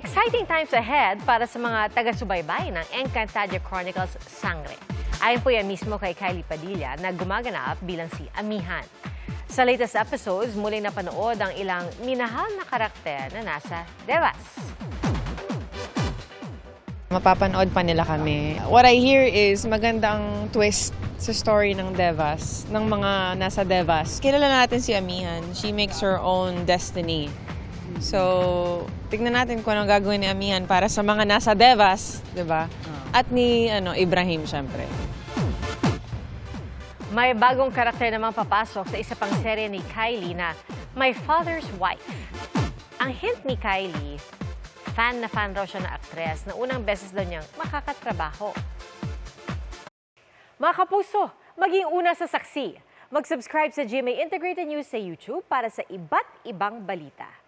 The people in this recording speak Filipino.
Exciting times ahead para sa mga taga-subaybay ng Encantadia Chronicles Sangre. Ayon po yan mismo kay Kylie Padilla na gumaganap bilang si Amihan. Sa latest episodes, muling napanood ang ilang minahal na karakter na nasa Devas. Mapapanood pa nila kami. What I hear is magandang twist sa story ng Devas, ng mga nasa Devas. Kilala natin si Amihan. She makes her own destiny. So, tignan natin kung anong gagawin ni Amihan para sa mga nasa Devas, di ba? At ni Ibrahim, syempre. May bagong karakter namang papasok sa isa pang serye ni Kylie na My Father's Wife. Ang hint ni Kylie, fan na fan raw siya na aktres na unang beses daw niyang makakatrabaho. Mga kapuso, maging una sa saksi. Mag-subscribe sa GMA Integrated News sa YouTube para sa iba't ibang balita.